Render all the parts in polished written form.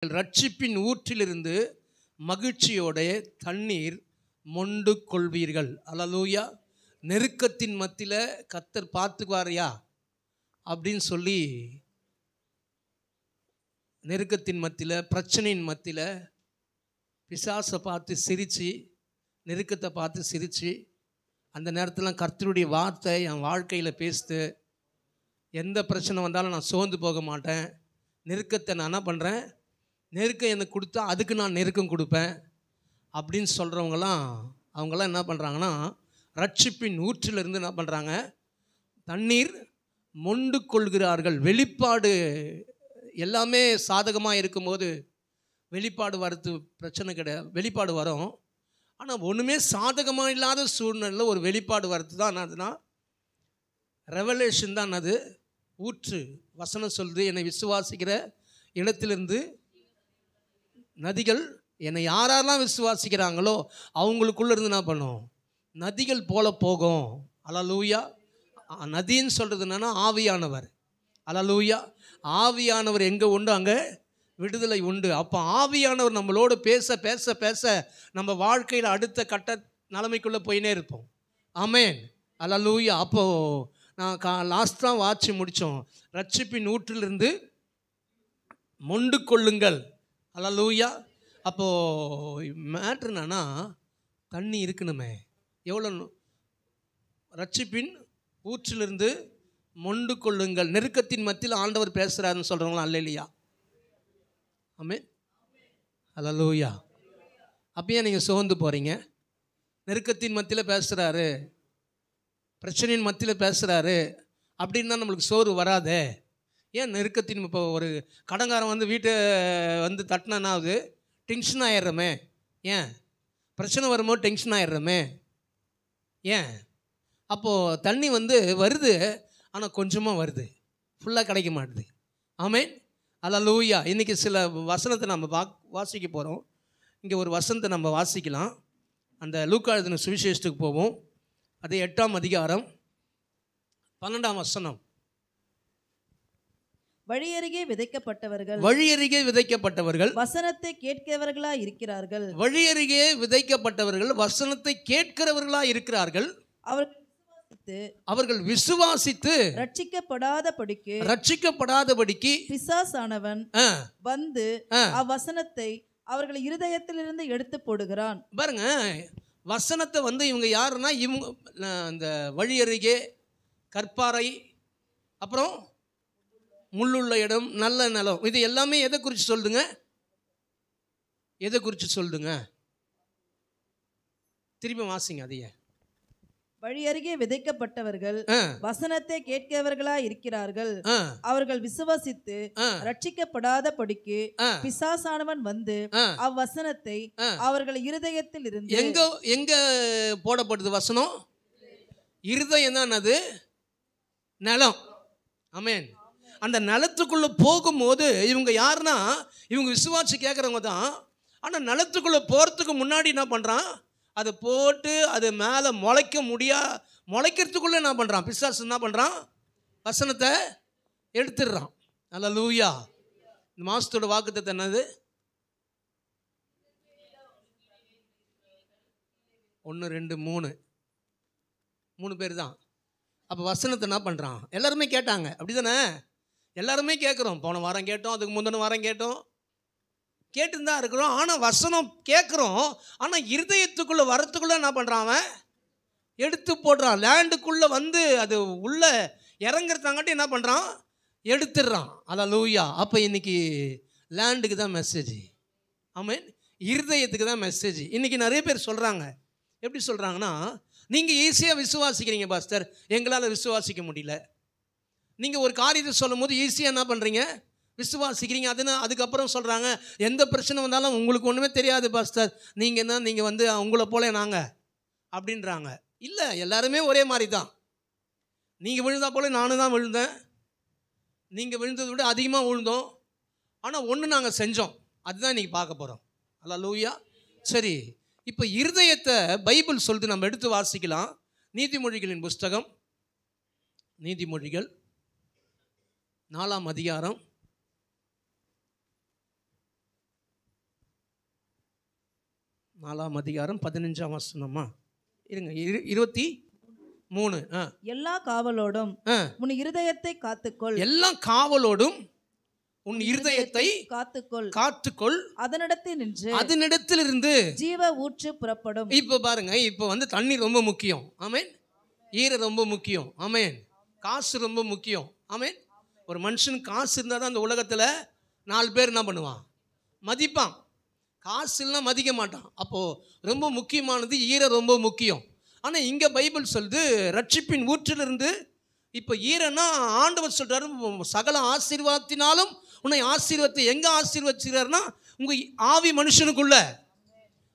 ரட்சிப்பின் ஊற்றிலிருந்து மகிழ்ச்சியோட தண்ணீர் மொண்டு கொள்வீர்கள். அல்லேலூயா. நெருக்கத்தின் மத்தியில் கர்த்தர் பார்த்துக்குவாரையா அப்படின்னு சொல்லி, நெருக்கத்தின் மத்தியில், பிரச்சனையின் மத்தியில் பிசாசை பார்த்து சிரித்து, நெருக்கத்தை பார்த்து சிரித்து, அந்த நேரத்தில் கர்த்தருடைய வார்த்தை என் வாழ்க்கையில் பேசுது. எந்த பிரச்சனை வந்தாலும் நான் சோர்ந்து போக மாட்டேன். நெருக்கத்தை நான் என்ன பண்ணுறேன், நெருக்கம் எனக்கு கொடுத்தா அதுக்கு நான் நெருக்கம் கொடுப்பேன் அப்படின்னு சொல்கிறவங்களாம், அவங்களாம் என்ன பண்ணுறாங்கன்னா, ரட்சிப்பின் ஊற்றிலிருந்து என்ன பண்ணுறாங்க, தண்ணீர் மொண்டு கொள்கிறார்கள். வெளிப்பாடு எல்லாமே சாதகமாக இருக்கும்போது வெளிப்பாடு வரது பிரச்சனை கிடையாது, வெளிப்பாடு வரும். ஆனால் ஒன்றுமே சாதகமாக இல்லாத சூழ்நிலையில் ஒரு வெளிப்பாடு வரது தான் அதுனா ரெவலேஷன் தான். அது ஊற்று. வசனம் சொல்லுது, என்னை விசுவாசிக்கிற இடத்திலிருந்து நதிகள், என்னை யாரெல்லாம் விசுவாசிக்கிறாங்களோ அவங்களுக்குள்ளே இருந்து என்ன பண்ணும், நதிகள் போல போகும். அல்லேலூயா. நதின்னு சொல்கிறது என்னென்னா ஆவியானவர். அல்லேலூயா. ஆவியானவர் எங்கே உண்டு அங்கே விடுதலை உண்டு. அப்போ ஆவியானவர் நம்மளோடு பேச பேச பேச நம்ம வாழ்க்கையில் அடுத்த கட்ட நிலைமைக்குள்ளே போயினே இருப்போம். ஆமேன். அல்லேலூயா. அப்போது நான் லாஸ்ட்டாக வாட்சி முடித்தோம். ரட்சிப்பின் ஊற்றிலிருந்து மொண்டு கொள்ளுங்கள். அல்லேலூயா. அப்போது மேட்ரு என்னன்னா, தண்ணி இருக்கணுமே. எவ்வளோ ரட்சிப்பின் ஊற்றிலிருந்து மொண்டு கொள்ளுங்கள். நெருக்கத்தின் மத்தியில் ஆண்டவர் பேசுகிறாருன்னு சொல்கிறவங்களா அல்லேலூயா. ஆமென். அல்லேலூயா. அப்பயே நீங்கள் சோர்ந்து போகிறீங்க. நெருக்கத்தின் மத்தியில் பேசுகிறாரு, பிரச்சனையின் மத்தியில் பேசுகிறாரு அப்படின்னா நம்மளுக்கு சோறு வராதே. ஏன் நெருக்கத்தின், இப்போ ஒரு கடங்காரன் வந்து வீட்டை வந்து தட்டினாவது டென்ஷன் ஆகிடுறோமே. ஏன் பிரச்சனை வரும்போது டென்ஷன் ஆகிடுறோமே. ஏன்? அப்போது தண்ணி வந்து வருது, ஆனால் கொஞ்சமாக வருது, ஃபுல்லாக கிடைக்க மாட்டுது. ஆமென். அல்லேலூயா. இன்றைக்கி சில வசனத்தை நம்ம வாசிக்க போகிறோம். இங்கே ஒரு வசனத்தை நம்ம வாசிக்கலாம். அந்த லூக்கா எழுதின சுவிசேஷத்துக்கு போவோம். அது 8ஆம் அதிகாரம் 12ஆம் வசனம். வழியருகே விதைக்கப்பட்டவர்கள், வழியருகே விதைக்கப்பட்டவர்கள் வசனத்தை கேட்கிறவர்களா இருக்கிறார்கள். வழியருகே விதைக்கப்பட்டவர்கள் வசனத்தை கேட்கிறவர்களா இருக்கிறார்கள். அவர்கள் விசுவாசித்து ரட்சிக்கப்படாதபடிக்கு பிசாசானவன் வந்து அவ்வசனத்தை அவர்கள் இருதயத்திலிருந்து எடுத்து போடுகிறான். பாருங்க, வசனத்தை வந்து இவங்க யாருன்னா, இவங்க அந்த வழியருகே, கற்பாறை, அப்புறம் முள்ளுள்ள இடம், நல்ல நிலம், இது எல்லாமே எதை குறித்து சொல்லுங்க, எதை குறித்து சொல்லுங்க? திருப்பி வாசிங்க அதையே. வழியருகே விதைக்கப்பட்டவர்கள் வசனத்தை கேட்கிறவர்களா இருக்கிறார்கள். அவர்கள் விசுவாசித்து ரட்சிக்கப்படாதபடிக்கு பிசாசானவன் வந்து அவ்வசனத்தை அவர்கள் இருதயத்தில் இருந்து எங்க போடப்படுது வசனம்? இருதயம் தான் அது, நிலம். ஆமென். அந்த நிலத்துக்குள்ள போகும்போது இவங்க யாருன்னா, இவங்க விசுவாசி கேட்குறவங்க தான். ஆனால் நிலத்துக்குள்ள போகிறதுக்கு முன்னாடி என்ன பண்ணுறான், அதை போட்டு அது மேலே முளைக்கிறதுக்குள்ளே என்ன பண்ணுறான், பிசாசு என்ன பண்ணுறான், வசனத்தை எடுத்துடுறான். அல்லேலூயா. இந்த மாதத்தோட வாக்குத்தத்தம் என்னது? 1 2 3 பேர் தான். அப்போ வசனத்தை என்ன பண்ணுறான், எல்லாருமே கேட்டாங்க, அப்படி தானே? எல்லாருமே கேட்குறோம். போன வாரம் கேட்டோம், அதுக்கு முந்தின வாரம் கேட்டோம், கேட்டுன்னு தான் இருக்கிறோம். ஆனால் வசனம் கேட்குறோம், ஆனால் இருதயத்துக்குள்ளே வரத்துக்குள்ளே என்ன பண்ணுறான், அவன் எடுத்து போடுறான். லேண்டுக்குள்ளே வந்து அது உள்ளே இறங்குறதாங்காட்டி என்ன பண்ணுறான், எடுத்துடுறான். அல்லேலூயா. அப்போ இன்றைக்கி லேண்டுக்கு தான் மெசேஜ். ஆமென். இருதயத்துக்கு தான் மெசேஜ். இன்றைக்கி நிறைய பேர் சொல்கிறாங்க. எப்படி சொல்கிறாங்கன்னா, நீங்கள் ஈஸியாக விசுவாசிக்கிறீங்க பாஸ்டர், எங்களால் விசுவாசிக்க முடியல. நீங்கள் ஒரு காரியத்தை சொல்லும் போது ஈஸியாக என்ன பண்ணுறீங்க, விசுவாசிக்கிறீங்க. அதுக்கப்புறம் சொல்கிறாங்க, எந்த பிரச்சனை வந்தாலும் உங்களுக்கு ஒன்றுமே தெரியாது பாஸ்டர், நீங்கள் வந்து உங்களை போல நாங்கள் அப்படின்றாங்க. இல்லை, எல்லாருமே ஒரே மாதிரி தான். நீங்கள் விழுந்தா போல நானும் தான் விழுந்தேன், நீங்கள் விழுந்ததை விட அதிகமாக விழுந்தோம். ஆனால் ஒன்று நாங்கள் செஞ்சோம், அதுதான் இன்றைக்கி பார்க்க போகிறோம். அல்லேலூயா. சரி, இப்போ இருதயத்தை பைபிள் சொல்லுது, நம்ம எடுத்து வாசிக்கலாம். நீதிமொழிகளின் புஸ்தகம், நீதிமொழிகள் 4ஆம் அதிகாரம் 4ஆம் அதிகாரம் 15ஆம் வசனமா இருங்க 23. எல்லா காவலோடும் உன் இருதயத்தை காத்துக்கொள். எல்லா காவலோடும் உன் இருதயத்தை காத்துக்கொள். அதனிடத்திலிருந்து ஜீவ ஊற்று புறப்படும். இப்போ பாருங்க, இப்போ வந்து தண்ணி ரொம்ப முக்கியம். ஆமென். ஈர ரொம்ப முக்கியம். ஆமென். காசு ரொம்ப முக்கியம். ஆமென். ஒரு மனுஷனுக்கு காசு இருந்தால் தான் அந்த உலகத்தில் 4 பேர் என்ன பண்ணுவான்? மதிப்பான். காசு இல்லைனா மதிக்க மாட்டான். அப்போது ரொம்ப முக்கியமானது ஈர ரொம்ப முக்கியம். ஆனால் இங்கே பைபிள் சொல்லுது ரட்சிப்பின் ஊற்றிலிருந்து. இப்போ ஈரன்னா ஆண்டவர் சொல்கிறாரு சகல ஆசீர்வாதத்தினாலும் உன்னை ஆசீர்வாதத்தை எங்கே ஆசீர்வதிக்கிறாருன்னா உங்கள் ஆவி மனுஷனுக்குள்ள.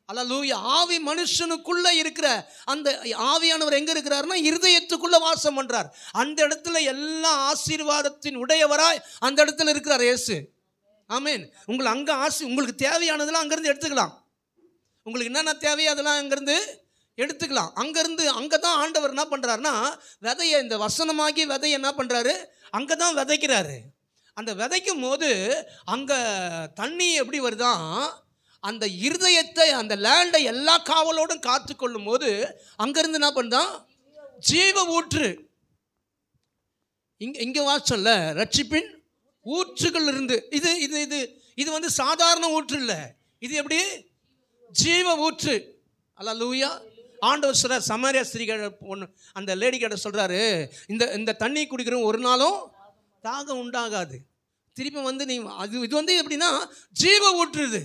அல்லேலூயா. ஆவி மனுஷனுக்குள்ள இருக்கிற அந்த ஆவியானவர் எங்கே இருக்கிறாருன்னா இருதயத்துக்குள்ள வாசம் பண்ணுறார். அந்த இடத்துல எல்லா ஆசீர்வாதத்தின் உடையவராய் அந்த இடத்துல இருக்கிறார் இயேசு. ஆமென். உங்களை அங்கே உங்களுக்கு தேவையானதெல்லாம் அங்கேருந்து எடுத்துக்கலாம். உங்களுக்கு என்னென்ன தேவையோ அதெல்லாம் அங்கேருந்து எடுத்துக்கலாம். அங்கே தான் ஆண்டவர் என்ன பண்ணுறாருன்னா விதையை, இந்த வசனமாகி விதையை என்ன பண்ணுறாரு அங்கே தான் விதைக்கிறாரு. அந்த விதைக்கும் போது அங்கே தண்ணி எப்படி வருதான், அந்த இருதயத்தை அந்த லேண்டை எல்லா காவலோடும் காத்து கொள்ளும் போது அங்கேருந்து என்ன பண்ணுதான் ஜீவ ஊற்று. இங்கே வாசல்ல ரட்சிப்பின் ஊற்றுகள் இருந்து. இது இது இது இது வந்து சாதாரண ஊற்று இல்லை. இது எப்படி ஜீவ ஊற்று. அல்லேலூயா. ஆண்டவர் சொல்கிறார் சமாரியா ஸ்திரீ ஒன்று அந்த லேடி கிட்ட சொல்கிறாரு, இந்த தண்ணி குடிக்கிற ஒரு நாளும் தாகம் உண்டாகாது. திருப்பி வந்து நீ இது வந்து எப்படின்னா ஜீவ ஊற்றுது.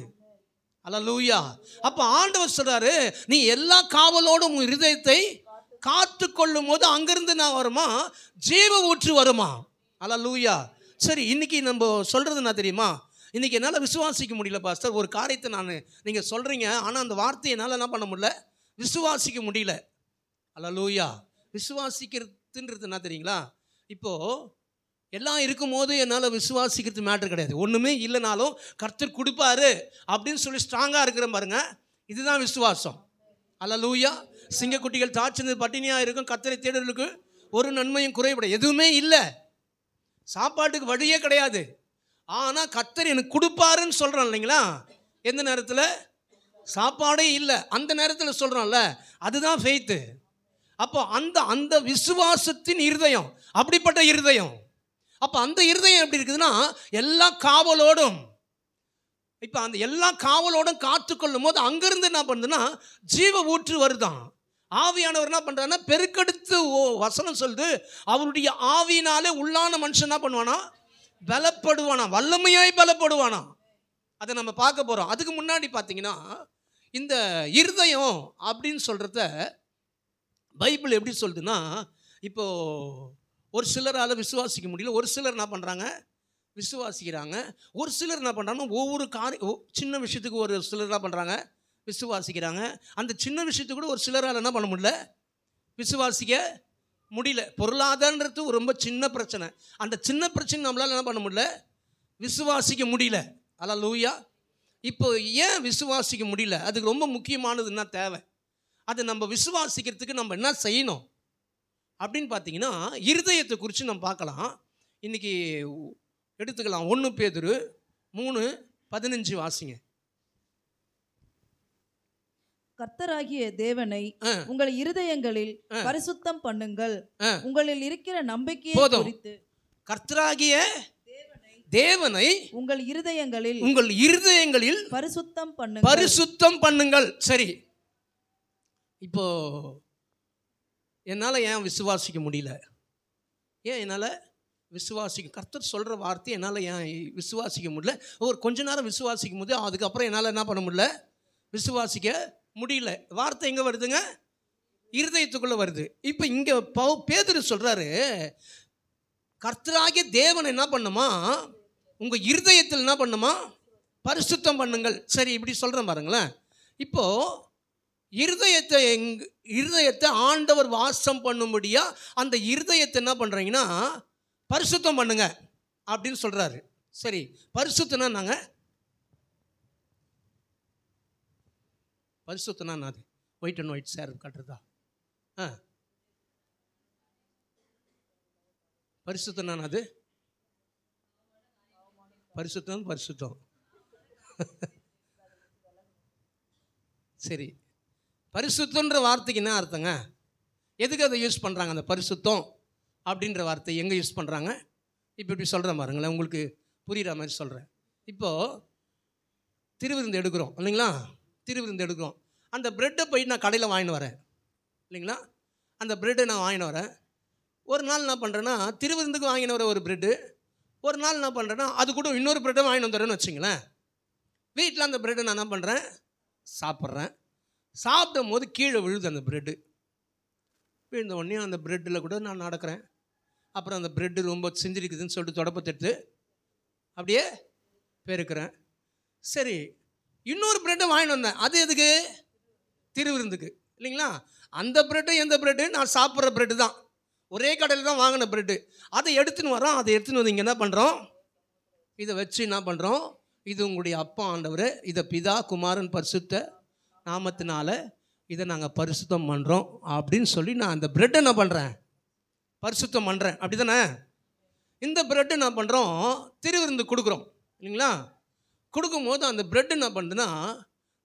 அல்லேலூயா. அப்போ ஆண்டவர் சொல்கிறாரு நீ எல்லா காவலோடும் உன் இருதயத்தை காத்து கொள்ளும் போது அங்கேருந்து நான் வருமா ஜீவ ஊற்று வருமா. அல்லேலூயா. சரி, இன்றைக்கி நம்ம சொல்கிறது என்ன தெரியுமா? இன்றைக்கி என்னால் விசுவாசிக்க முடியல பாஸ்டர். ஒரு காரியத்தை நீங்கள் சொல்கிறீங்க, ஆனால் அந்த வார்த்தையை என்னால் என்ன பண்ண முடியல, விசுவாசிக்க முடியல. அல்லேலூயா. விசுவாசிக்கிறதுன்றது என்ன தெரியுங்களா? இப்போது எல்லாம் இருக்கும்போது என்னால் விசுவாசிக்கிறது மேட்ரு கிடையாது. ஒன்றுமே இல்லைனாலும் கர்த்தர் கொடுப்பாரு அப்படின்னு சொல்லி ஸ்ட்ராங்காக இருக்கிறேன் பாருங்க, இதுதான் விசுவாசம். அல்லேலூயா. சிங்கக்குட்டிகள் தாச்சினது பட்டினியாக இருக்கும், கர்த்தரை தேடுறதுக்கு ஒரு நன்மையும் குறைபட எதுவுமே இல்லை, சாப்பாட்டுக்கு வழியே கிடையாது. ஆனால் கர்த்தர் எனக்கு கொடுப்பாருன்னு சொல்கிறான் இல்லைங்களா? எந்த நேரத்தில் சாப்பாடே இல்லை அந்த நேரத்தில் சொல்கிறான்ல, அதுதான் ஃபெய்த்து. அப்போ அந்த விசுவாசத்தின் இருதயம் அப்படிப்பட்ட இருதயம். அப்போ அந்த இருதயம் எப்படி இருக்குதுன்னா எல்லா காவலோடும், இப்போ அந்த எல்லா காவலோடும் காத்துக்கொள்ளும் போது அங்கேருந்து என்ன பண்ணுதுன்னா ஜீவ ஊற்று வருதான். ஆவியானவர் என்ன பண்ணுறாருன்னா பெருக்கெடுத்து வசனம் சொல்லுது அவருடைய ஆவியினாலே உள்ளான மனுஷன் என்ன பண்ணுவானா பலப்படுவானா, வல்லமையாய் பலப்படுவானா. அதை நம்ம பார்க்க போகிறோம். அதுக்கு முன்னாடி பார்த்தீங்கன்னா இந்த இருதயம் அப்படின்னு சொல்கிறத பைபிள் எப்படி சொல்லுதுன்னா, இப்போது ஒரு சிலரால் விசுவாசிக்க முடியல, ஒரு சிலர் என்ன பண்ணுறாங்க விசுவாசிக்கிறாங்க. ஒரு சிலர் என்ன பண்ணுறாங்கன்னா ஒவ்வொரு சின்ன விஷயத்துக்கு ஒரு சிலர் என்ன பண்ணுறாங்க விசுவாசிக்கிறாங்க. அந்த சின்ன விஷயத்துக்கு கூட ஒரு சிலரால் என்ன பண்ண முடியல, விசுவாசிக்க முடியல. பொருளாதாரன்றது ஒரு ரொம்ப சின்ன பிரச்சனை. அந்த சின்ன பிரச்சனை நம்மளால் என்ன பண்ண முடியல, விசுவாசிக்க முடியல. அல்லேலூயா. இப்போ ஏன் விசுவாசிக்க முடியல? அதுக்கு ரொம்ப முக்கியமானது என்ன தேவை, அது நம்ம விசுவாசிக்கிறதுக்கு நம்ம என்ன செய்யணும் அப்படின்னு பார்த்தீங்கன்னா இருதயத்தை குறித்து நம்ம பார்க்கலாம். இன்றைக்கி எடுத்துக்கலாம். 1 பேதுரு 3:15 வாசிங்க. கர்த்தராகிய தேவனை உங்கள் இருதயங்களில் பரிசுத்தம் பண்ணுங்கள், உங்களில் இருக்கிற நம்பிக்கையை குறித்து. கர்த்தராகிய தேவனை உங்கள் இருதயங்களில் பரிசுத்தம் பண்ணுங்கள். சரி, இப்போ என்னால் ஏன் விசுவாசிக்க முடியல? ஏன் என்னால் கர்த்தர் சொல்கிற வார்த்தை என்னால் ஏன் விசுவாசிக்க முடியல? ஒரு கொஞ்ச நேரம் விசுவாசிக்கும் போது அதுக்கப்புறம் என்னால் என்ன பண்ண முடியல, விசுவாசிக்க முடியல. வார்த்தை எங்கே வருதுங்க? இருதயத்துக்குள்ளே வருது. இப்போ இங்கே பேதுரு சொல்கிறாரு கர்த்தராகிய தேவன் என்ன பண்ணுமா உங்கள் இருதயத்தில் என்ன பண்ணுமா பரிசுத்தம் பண்ணுங்கள். சரி, இப்படி சொல்கிறேன் பாருங்களேன். இப்போது இருதயத்தை ஆண்டவர் வாசம் பண்ணும்படியா அந்த இருதயத்தை என்ன பண்ணுறீங்கன்னா பரிசுத்தம் பண்ணுங்க அப்படின்னு சொல்கிறாரு. சரி, பரிசுத்தனா நாங்கள் பரிசுத்தனா அது ஒயிட் அண்ட் ஒயிட் சேர் கட்டுறதா? பரிசுத்தனா அது பரிசுத்தம் சரி, பரிசுத்தன்ற வார்த்தைக்கு என்ன அர்த்தங்க? எதுக்கு அதை யூஸ் பண்ணுறாங்க? அந்த பரிசுத்தம் அப்படின்ற வார்த்தை எங்கே யூஸ் பண்ணுறாங்க? இப்போ இப்படி சொல்கிறேன் பாருங்களேன், உங்களுக்கு புரிகிற மாதிரி சொல்கிறேன். இப்போது திருவிருந்து எடுக்கிறோம் இல்லைங்களா? திருவிருந்து எடுக்கிறோம். அந்த ப்ரெட்டை போய் நான் கடையில் வாங்கின்னு வரேன் இல்லைங்களா? அந்த ப்ரெட்டை நான் வாங்கின்னு வரேன். ஒரு நாள் என்ன பண்ணுறேன்னா, திருவிருந்துக்கு வாங்கின வர ஒரு ப்ரெட்டு, ஒரு நாள் என்ன பண்ணுறேன்னா அது கூட இன்னொரு ப்ரெட்டை வாங்கிட்டு வந்துடுறேன்னு வச்சுங்களேன். வீட்டில் அந்த ப்ரெட்டை நான் என்ன பண்ணுறேன், சாப்பிட்றேன். சாப்பிடும் போது கீழே விழுது அந்த ப்ரெட்டு. விழுந்த உடனே அந்த ப்ரெட்டில் கூட நான் நடக்கிறேன். அப்புறம் அந்த ப்ரெட்டு ரொம்ப செஞ்சிருக்குதுன்னு சொல்லிட்டு தொடப்பத்தெடுத்து அப்படியே பெருக்கிறேன். சரி, இன்னொரு ப்ரெட்டை வாங்கிட்டு வந்தேன். அது எதுக்கு? திருவிருந்துக்கு இல்லைங்களா? அந்த ப்ரெட்டு எந்த ப்ரெட்டு? நான் சாப்பிட்ற ப்ரெட்டு தான். ஒரே கடையில் தான் வாங்கின ப்ரெட்டு. அதை எடுத்துன்னு வரோம். அதை எடுத்துன்னு வந்து இங்கே என்ன பண்ணுறோம், இதை வச்சு என்ன பண்ணுறோம், இது உங்களுடைய அப்பா ஆண்டவர், இதை பிதா குமாரன் பரிசுத்த நாமத்தினால இதை நாங்கள் பரிசுத்தம் பண்ணுறோம் அப்படின்னு சொல்லி நான் அந்த ப்ரெட்டை என்ன பண்ணுறேன், பரிசுத்தம் பண்ணுறேன். அப்படி தானே? இந்த ப்ரெட்டு என்ன பண்ணுறோம், திருவிருந்து கொடுக்குறோம் இல்லைங்களா? கொடுக்கும்போது அந்த ப்ரெட்டு என்ன பண்ணுதுன்னா,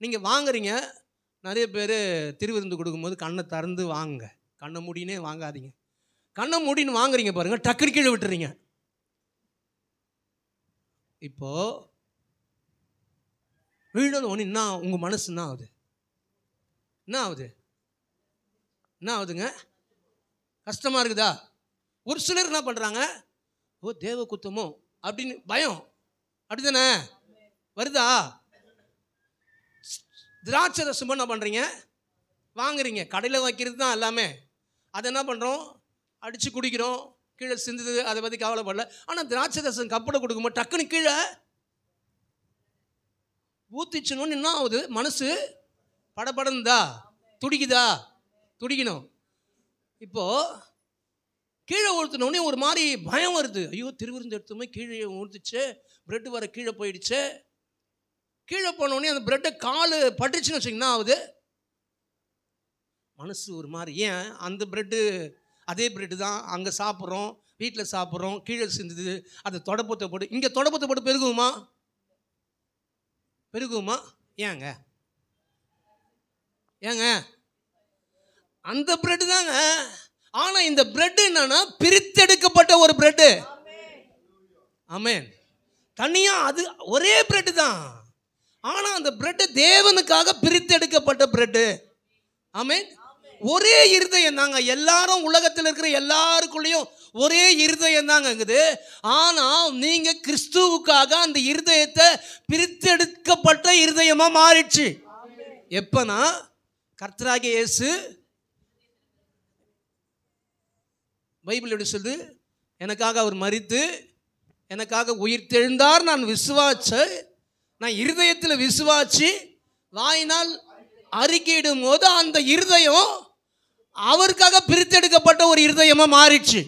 நீங்கள் வாங்குறீங்க. நிறைய பேர் திருவிருந்து கொடுக்கும்போது கண்ணை திறந்து வாங்குங்க, கண்ணை மூடினே வாங்காதீங்க. கண்ணை மூடின்னு வாங்குறீங்க பாருங்கள், டக்குனு கீழே விட்டுறீங்க. இப்போது விழுந்தது ஒன்று என்ன உங்கள் மனசு என்ன ஆகுது? என்ன ஆகுது? என்ன ஆகுதுங்க? கஷ்டமாக இருக்குதா? ஒரு சிலர் என்ன பண்ணுறாங்க, ஓ தேவ குத்தமோ அப்படின்னு பயம், அப்படி தானே வருதா? திராட்சை ரசம் என்ன பண்ணுறீங்க, வாங்குறீங்க. கடையில் வைக்கிறது தான் எல்லாமே. அதை என்ன பண்ணுறோம், அடித்து குடிக்கிறோம். கீழே சிந்துது, அதை பற்றி கவலைப்படல. ஆனால் திராட்சை ரசம் கப்பலை கொடுக்கும்போது டக்குன்னு கீழே ஊற்றிச்சணுன்னு என்ன ஆகுது, மனசு படபடந்தா, துடிக்குதா? துடிக்கணும். இப்போது கீழே ஊற்றினோடனே ஒரு மாதிரி பயம் வருது. ஐயோ திருவிருந்து எடுத்துமே கீழே ஊற்றிச்சு, ப்ரெட்டு வர கீழே போயிடுச்சு. கீழே போனோடனே அந்த ப்ரெட்டை கால் பட்டுச்சுன்னு வச்சுங்கன்னா ஆகுது, மனசு ஒரு மாதிரி. ஏன் அந்த ப்ரெட்டு அதே ப்ரெட்டு தான் அங்கே சாப்பிட்றோம், வீட்டில் சாப்பிட்றோம், கீழே சிந்துது. அதை தொடப்பத்தை போட்டு இங்கே தொடப்பத்தை போட்டு பெருகுமா? பெருகுமா? ஏங்க ஏங்க அந்த ப்ரெட்டு தாங்க. ஆனால் இந்த ப்ரெட்டு என்னன்னா பிரித்தெடுக்கப்பட்ட ஒரு ப்ரெட்டு. ஆமென். தனியாக அது ஒரே ப்ரெட்டு தான். ஆனால் அந்த ப்ரெட்டு தேவனுக்காக பிரித்தெடுக்கப்பட்ட ப்ரெட்டு. ஆமென். ஒரே இருதயம் தாங்க. எல்லாரும் உலகத்தில் இருக்கிற எல்லாருக்குள்ளேயும் ஒரே இருதயம் தாங்க இருக்குது. ஆனால் நீங்கள் கிறிஸ்துவுக்காக அந்த இருதயத்தை பிரித்தெடுக்கப்பட்ட இருதயமாக மாறிடுச்சு. எப்பனா கர்த்தராகிய இயேசு, பைபிள் எப்படி சொல்லுது, எனக்காக அவர் மரித்து எனக்காக உயிர் தெழுந்தார். நான் நான் இருதயத்தில் விசுவாச்சு வாயினால் அறிக்கையிடும் போது அந்த இருதயம் அவருக்காக பிரித்தெடுக்கப்பட்ட ஒரு இருதயமா மாறிடுச்சு.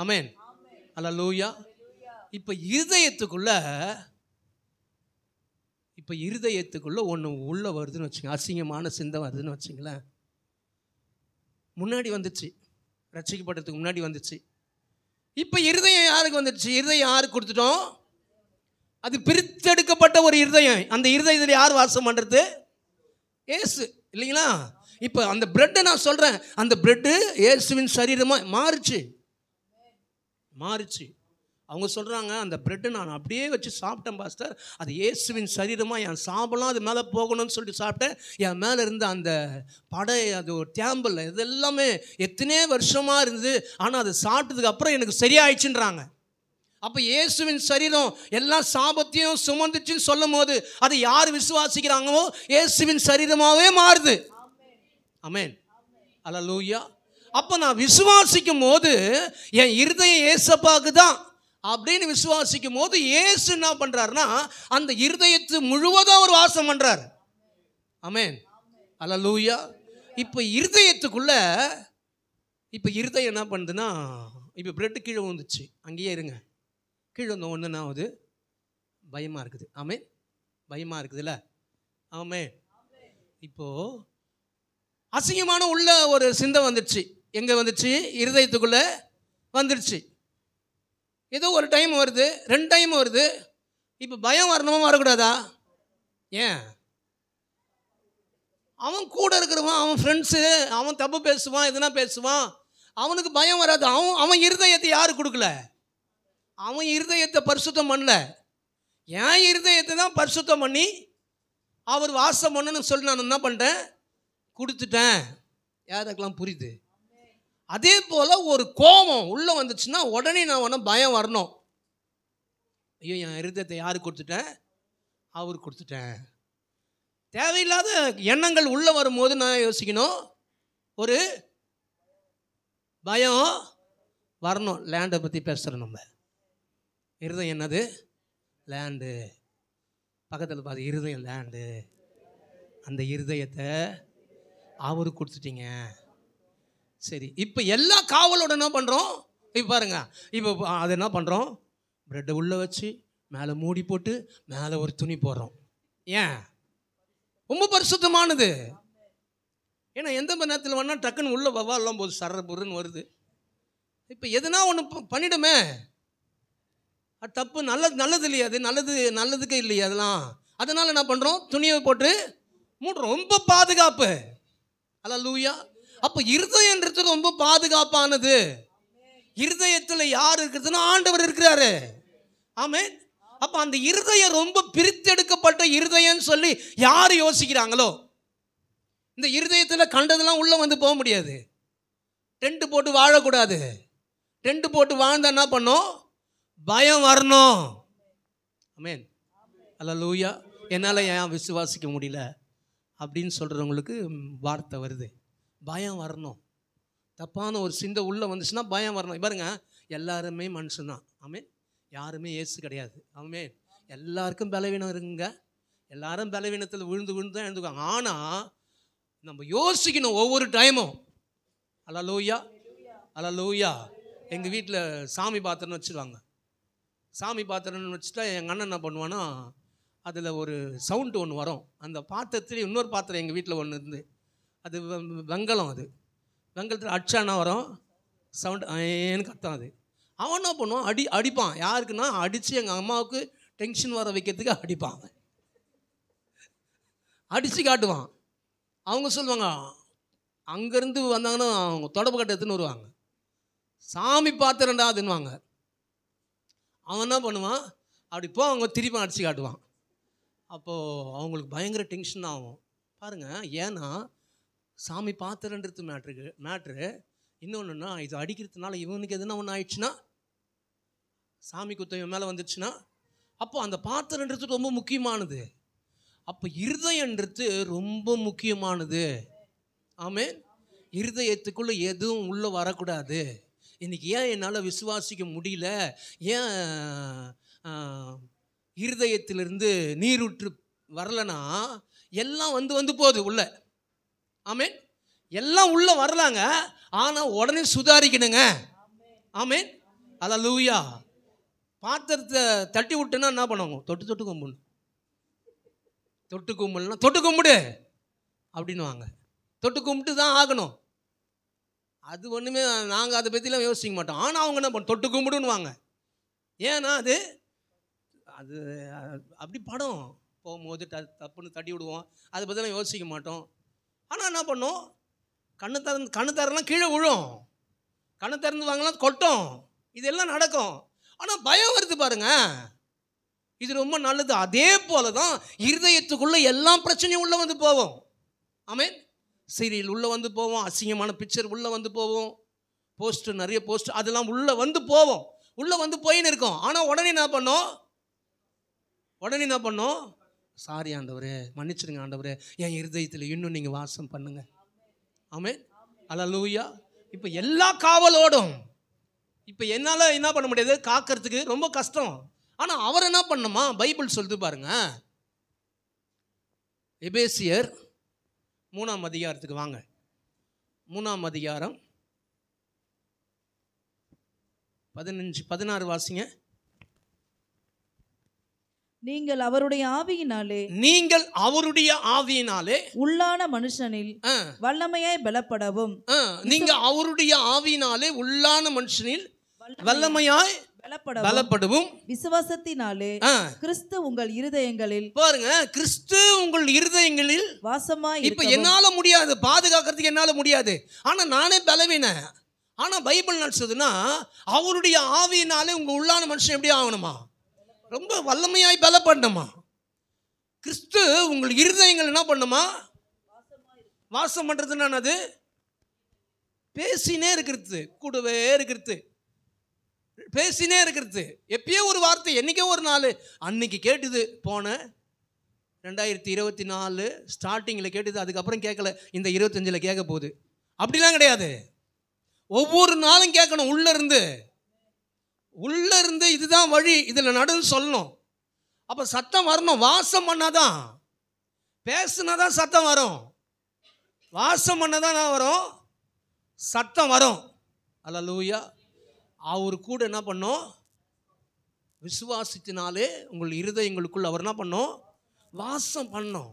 ஆமென். அல்லேலூயா. இப்ப இருதயத்துக்குள்ள ஒன்று உள்ள வருதுன்னு வச்சுங்க, அசிங்கமான சிந்தை வருதுன்னு வச்சுங்களேன். முன்னாடி வந்துச்சு, ரட்சிக்கப்பட்டதுக்கு முன்னாடி வந்துச்சு. இப்போ இருதயம் யாருக்கு வந்துடுச்சு? இருதயம் யாருக்கு கொடுத்துட்டோம்? அது பிரித்தெடுக்கப்பட்ட ஒரு இருதயம். அந்த இருதயத்தில் யார் வாசம் பண்ணுறது? இயேசு இல்லைங்களா? இப்போ அந்த பிரெட்டை நான் சொல்கிறேன், அந்த பிரெட்டு இயேசுவின் சரீரமாக மாறிச்சு. அவங்க சொல்கிறாங்க, அந்த பிரெட்டை நான் அப்படியே வச்சு சாப்பிட்டேன் பாஸ்டர், அது இயேசுவின் சரீரமாக என் சாப்பிடலாம், அது மேலே போகணும்னு சொல்லிட்டு சாப்பிட்டேன். என் மேலே இருந்த அந்த படை, அது ஒரு டேம்பிள், இது எல்லாமே எத்தனையோ வருஷமாக இருந்தது. ஆனால் அது சாப்பிட்டதுக்கு அப்புறம் எனக்கு சரியாயிடுச்சுன்றாங்க. அப்போ இயேசுவின் சரீரம் எல்லா சாபத்தையும் சுமந்துச்சுன்னு சொல்லும் போது அதை யார் விசுவாசிக்கிறாங்களோ இயேசுவின் சரீரமாகவே மாறுது. ஆமென். அல்லேலூயா. அப்போ நான் விசுவாசிக்கும் போது என் இருதயம் இயேசப்பாக்கு தான் அப்படின்னு விசுவாசிக்கும் போது இயேசு என்ன பண்ணுறாருன்னா அந்த இருதயத்து முழுவதும் அவர் வாசம் பண்ணுறார். ஆமென். அல்லேலூயா. இப்போ இருதயத்துக்குள்ள இருதயம் என்ன பண்ணுதுன்னா, இப்போ பிரெட்டு கீழே வந்துச்சு, அங்கேயே இருங்க. கீழே வந்து ஒன்று என்ன ஆகுது? பயமாக இருக்குது. ஆமென். பயமாக இருக்குதுல்ல? ஆமென். இப்போது அசிங்கமான உள்ள ஒரு சிந்தை வந்துடுச்சு. எங்கே வந்துடுச்சு? இருதயத்துக்குள்ளே வந்துடுச்சு. ஏதோ ஒரு டைம் வருது, 2 டைம் வருது. இப்போ பயம் வரணுமா வரக்கூடாதா? ஏன் அவன் கூட இருக்கிறவன், அவன் ஃப்ரெண்ட்ஸு, அவன் தப்பு பேசுவான், எதுனா பேசுவான், அவனுக்கு பயம் வராது. அவன் இருதயத்தை யாரு கொடுக்கல? அவன் இருதயத்தை பரிசுத்தம் பண்ணல. என் இருதயத்தை தான் பரிசுத்தம் பண்ணி அவர் வாசம் பண்ணணும்னு சொல்லி நான் என்ன பண்ணிட்டேன்? கொடுத்துட்டேன். யாருக்கெல்லாம் புரியுது? அதே போல் ஒரு கோபம் உள்ளே வந்துச்சுன்னா உடனே நான் உடனே பயம் வரணும். ஐயோ, என் இருதயத்தை யாரு கொடுத்துட்டேன்? அவர் கொடுத்துட்டேன். தேவையில்லாத எண்ணங்கள் உள்ளே வரும்போது நான் யோசிக்கணும், ஒரு பயம் வரணும். லேண்டை பற்றி பேசுகிறோம். நம்ம இருதயம் என்னது? லேண்டு. பக்கத்தில் பார்த்து, இருதயம் லேண்டு. அந்த இருதயத்தை அவருக்கு கொடுத்துட்டீங்க. சரி, இப்போ எல்லா காவலோட என்ன பண்ணுறோம்? இப்போ பாருங்க, இப்போ அது என்ன பண்ணுறோம்? ப்ரெட்டை உள்ளே வச்சு மேலே மூடி போட்டு மேலே ஒரு துணி போடுறோம். ஏன்? ரொம்ப பரிசுத்தமானது. ஏன்னா எந்த நேரத்தில் வேணால் டக்குன்னு உள்ளே வவாலாம் போது சர்ற பொருன்னு வருது. இப்போ எதுனா ஒன்று பண்ணிடுமே, அது தப்பு. நல்லது இல்லையா? அது நல்லதுக்கு இல்லையா அதெல்லாம்? அதனால் என்ன பண்ணுறோம்? துணியை போட்டு மூடுறோம். ரொம்ப பாதுகாப்பு. அல்லேலூயா. அப்போ இருதயன்றது ரொம்ப பாதுகாப்பானது. இருதயத்தில் யார் இருக்கிறதுன்னா ஆண்டவர் இருக்கிறாரு. ஆமென். அப்போ அந்த இருதயம் ரொம்ப பிரித்தெடுக்கப்பட்ட இருதயம்னு சொல்லி யார் யோசிக்கிறாங்களோ, இந்த இருதயத்தில் கண்டதெல்லாம் உள்ளே வந்து போக முடியாது. டென்ட் போட்டு வாழக்கூடாது. டென்ட் போட்டு வாழ்ந்தா என்ன பண்ணும்? பயம் வரணும். ஆமென். அல்லேலூயா. என்னால் ஏன் விசுவாசிக்க முடியல அப்படின்னு சொல்கிறவங்களுக்கு வார்த்தை வருது. பயம் வரணும். தப்பான ஒரு சிந்தை உள்ளே வந்துச்சுன்னா பயம் வரணும். பாருங்க, எல்லாருமே மனுஷன்தான். ஆமென். யாருமே இயேசு கிடையாது. ஆமென். எல்லாருக்கும் பலவீனம் இருக்குங்க. எல்லாரும் பலவீனத்தில் விழுந்து தான் எழுந்துக்குவாங்க. ஆனால் நம்ம யோசிக்கணும் ஒவ்வொரு டைமும். அல்லேலூயா, அல்லேலூயா. எங்கள் வீட்டில் சாமி பாத்திரம்னு வச்சுருவாங்க. சாமி பாத்திரம்னு வச்சுட்டா எங்கள் அண்ணன் என்ன பண்ணுவான்னா, அதில் ஒரு சவுண்டு ஒன்று வரும். அந்த பாத்திரத்தில் இன்னொரு பாத்திரம் எங்கள் வீட்டில் ஒன்று இருந்து, அது வெங்கலம். அது வெங்கலத்தில் அடிச்சானா வரும் சவுண்டு, ஏன்னு கத்தான். அது அவன் என்ன பண்ணுவான்? அடிப்பான். யாருக்குன்னா அடித்து எங்கள் அம்மாவுக்கு டென்ஷன் வர வைக்கிறதுக்கு அடிப்பான். அடித்து காட்டுவான். அவங்க சொல்லுவாங்க, அங்கேருந்து வந்தாங்கன்னா அவங்க தொடப்பு கட்டை எடுத்துன்னு வருவாங்க. சாமி பாத்திரண்டா அதுன்னுவாங்க. அவன் என்ன பண்ணுவான்? அப்படி போ, அவங்க திருப்பி அடித்து காட்டுவான். அப்போது அவங்களுக்கு பயங்கர டென்ஷன் ஆகும். பாருங்கள், ஏன்னா சாமி பாத்திரன்றது மேட்ரு. இன்னொன்றுன்னா, இது அடிக்கிறதுனால இவனுக்கு எதுனா ஒன்று ஆயிடுச்சுன்னா, சாமி குத்தம் மேலே வந்துடுச்சுன்னா, அப்போ அந்த பாத்திரன்றது ரொம்ப முக்கியமானது. அப்போ இருதயன்றது ரொம்ப முக்கியமானது. ஆமென். இருதயத்துக்குள்ளே எதுவும் உள்ளே வரக்கூடாது. இன்றைக்கி ஏன் என்னால் விசுவாசிக்க முடியல? ஏன் இருதயத்திலிருந்து நீரூற்று வரலன்னா, எல்லாம் வந்து போகுது உள்ள. ஆமென். எல்லாம் உள்ளே வரலாங்க, ஆனால் உடனே சுதாரிக்கணுங்க. ஆமென். அல்லேலூயா. பாத்திரத்தை தட்டி விட்டுன்னா என்ன பண்ணுவாங்க? தொட்டு கும்பிடணும். தொட்டு கும்பிடலாம், தொட்டு கும்பிடு அப்படின்னுவாங்க. தொட்டு கும்பிட்டு தான் ஆகணும். அது ஒன்றுமே நாங்கள் அதை பற்றிலாம் யோசிக்க மாட்டோம். ஆனால் அவங்க என்ன பண்ண தொட்டு கும்பிடுன்னுவாங்க. ஏன்னா அது அது அப்படி படம் போகும்போது தப்புன்னு தட்டி விடுவோம். அதை பற்றிலாம் யோசிக்க மாட்டோம். ஆனால் என்ன பண்ணோம்? கண்ணு தரலாம் கீழே விழும். கண்ணு திறந்து வாங்கலாம் கொட்டும். இதெல்லாம் நடக்கும். ஆனால் பயம் வருது பாருங்க. இது ரொம்ப நல்லது. அதே போல தான் இருதயத்துக்குள்ளே எல்லா பிரச்சனையும் உள்ளே வந்து போவோம். ஆமென். சீரியல் உள்ளே வந்து போவோம். அசிங்கமான பிக்சர் உள்ளே வந்து போவோம். போஸ்டர், நிறைய போஸ்டர், அதெல்லாம் உள்ளே வந்து போவோம். உள்ளே வந்து போயின்னு இருக்கோம். ஆனால் உடனே என்ன பண்ணோம்? சாரி ஆண்டவரே, மன்னிச்சிடுங்க ஆண்டவரே, என் இருதயத்தில் இன்னும் நீங்கள் வாசம் பண்ணுங்க. ஆமென். அல்லேலூயா. இப்போ எல்லா காவலோடும் இப்போ என்னால் என்ன பண்ண முடியாது? காக்கிறதுக்கு ரொம்ப கஷ்டம். ஆனால் அவர் என்ன பண்ணுமா? பைபிள் சொல்லுது பாருங்க. எபேசியர் 3ஆம் அதிகாரத்துக்கு வாங்க. 3ஆம் அதிகாரம் 15-16 வாசிங்க. நீங்கள் அவருடைய ஆவியினாலே உள்ளான மனுஷனில் வல்லமையாய் பலப்படவும். நீங்க அவருடைய ஆவியினாலே உள்ளான மனுஷனில் வல்லமையாய் பலப்படவும் விசுவாசத்தினாலே கிறிஸ்து உங்கள் இருதயங்களில் பாருங்க, கிறிஸ்து உங்கள் இருதயங்களில் வாசமாய். இப்ப என்னால முடியாது, பாதுகாக்கிறதுக்கு என்னால முடியாது, ஆனா நானே பலவீனன். ஆனா பைபிள் நடத்துதுன்னா அவருடைய ஆவியினாலே உங்க உள்ளான மனுஷன் எப்படி ஆகணுமா? ரொம்ப வல்லமையாய் பலப்படணுமா? கிறிஸ்து உங்கள் இருதயங்கள் என்ன பண்ணுமா? வாசம் பண்றதுன்னா அது பேசினே இருக்கிறது, கூடவே இருக்கிறது, பேசினே இருக்கிறது. எப்பயோ ஒரு வார்த்தை, என்னைக்கோ ஒரு நாள் அன்னைக்கு கேட்டுது, போன 2024 ஸ்டார்டிங்கில் கேட்டுது, அதுக்கப்புறம் கேட்கல, இந்த 25 கேட்க போகுது. அப்படிலாம் கிடையாது. ஒவ்வொரு நாளும் கேட்கணும். உள்ள இருந்து இதுதான் வழி, இதில் நடுன்னு சொல்லணும். அப்போ சத்தம் வரணும். வாசம் பண்ணாதான், பேசுனாதான் சத்தம் வரும். வாசம் பண்ணாதான் வரும், சத்தம் வரும். அல்லேலூயா. அவர் கூட என்ன பண்ணோம்? விசுவாசத்தினாலே உங்கள் இருதயங்களுக்குள் அவர் என்ன பண்ணோம்? வாசம் பண்ணோம்.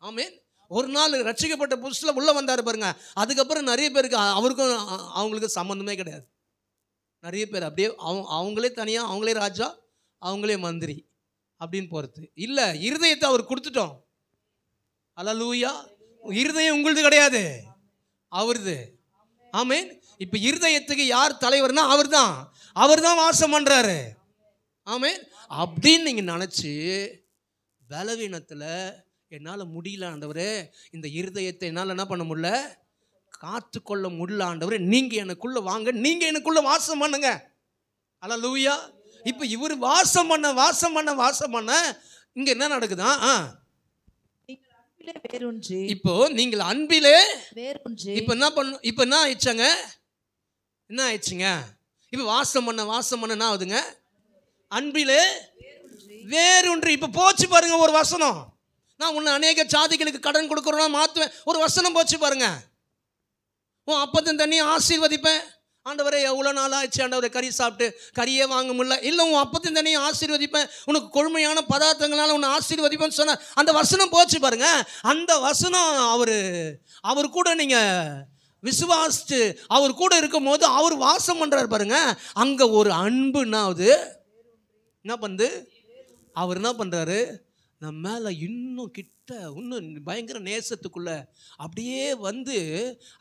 ஆமென். ஒரு நாள் ரட்சிக்கப்பட்ட புதுசில் உள்ள வந்தார் பாருங்க, அதுக்கப்புறம் நிறைய பேருக்கு அவருக்கும் அவங்களுக்கு சம்மந்தமே கிடையாது. நிறைய பேர் அப்படியே அவங்களே தனியாக, அவங்களே ராஜா, அவங்களே மந்திரி அப்படின்னு போகிறது இல்லை. இருதயத்தை அவர் கொடுத்துட்டோம். அல்லேலூயா. இருதயம் உங்களுது கிடையாது, அவருது. ஆமென். இப்போ இருதயத்துக்கு யார் தலைவர்னா அவர் தான் வாசம் பண்ணுறாரு. ஆமென். அப்படின்னு நீங்கள் நினச்சி பலவீனத்தில் என்னால் முடியல ஆண்டவரே, இந்த இருதயத்தை என்னால் என்ன பண்ண முடியல, காத்து கொள்ள முடியல ஆண்டவரே, நீங்கள் எனக்குள்ளே வாங்க, நீங்கள் எனக்குள்ளே வாசம் பண்ணுங்க. அல்லேலூயா. இப்போ இவர் வாசம் பண்ண இங்கே என்ன நடக்குதா? இப்போ நீங்கள் அன்பிலே இப்போ என்ன பண்ண, இப்போ என்ன ஆயிடுச்சாங்க? என்ன ஆயிடுச்சுங்க? இப்போ வாசம் பண்ண என்ன ஆகுதுங்க? அன்பிலே வேறொன்று. இப்போ போச்சு பாருங்க ஒரு வசனம். நான் உன்னை அநேக ஜாதிகளுக்கு கடன் கொடுக்குறோன்னா மாற்றுவேன், ஒரு வசனம் போச்சு பாருங்க. உன் அப்பத்தின் தண்ணி ஆசீர்வதிப்பேன். ஆண்டவரே எவ்வளோ நாள் ஆச்சு ஆண்டவரை கறி சாப்பிட்டு, கறியே வாங்க முடியல. இல்லை, உன் அப்பத்தின் தண்ணியை ஆசீர்வதிப்பேன், உனக்கு கொழுமையான பதார்த்தங்களால் உன்னை ஆசீர்வதிப்பேன்னு சொன்ன அந்த வசனம் போச்சு பாருங்க. அந்த வசனம் அவர் கூட நீங்கள் விசுவாசித்து அவர் கூட இருக்கும் போது அவர் வாசம் பண்ணுறாரு பாருங்க. அங்கே ஒரு அன்பு என்ன பண்ணுது? அவர் என்ன பண்ணுறாரு? நம்ம மேலே இன்னும் கிட்ட, இன்னும் பயங்கர நேசத்துக்குள்ள அப்படியே வந்து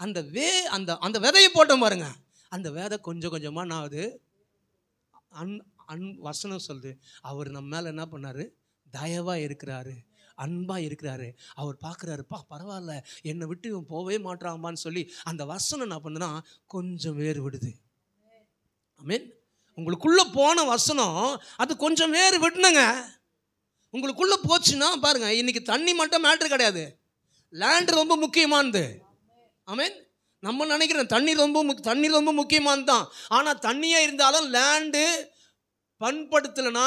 அந்த விதையை போட்டோம் பாருங்க. அந்த விதை கொஞ்சம் கொஞ்சமாக என்ன ஆகுது? வசனம் சொல்லுது, அவர் நம்ம மேலே என்ன பண்ணாரு? தயவாக இருக்கிறாரு, அன்பாக இருக்கிறாரு. அவர் பார்க்குறாருப்பா, பரவாயில்ல, என்னை விட்டு இவன் போவே மாட்டாமான்னு சொல்லி அந்த வசனம் என்ன பண்ணுன்னா கொஞ்சம் வேறு விடுது. ஆமென். உங்களுக்குள்ளே போன வசனம் அது கொஞ்சம் வேறு விடணுங்க. உங்களுக்குள்ளே போச்சுன்னா பாருங்கள், இன்றைக்கி தண்ணி மட்டும் மேட்ரு கிடையாது, லேண்ட் ரொம்ப முக்கியமானது. ஆமென். நம்ம நினைக்கிறோம் தண்ணி ரொம்ப முக்கியமானது தான். ஆனால் தண்ணியே இருந்தாலும் லேண்டு பண்படுத்தலைன்னா,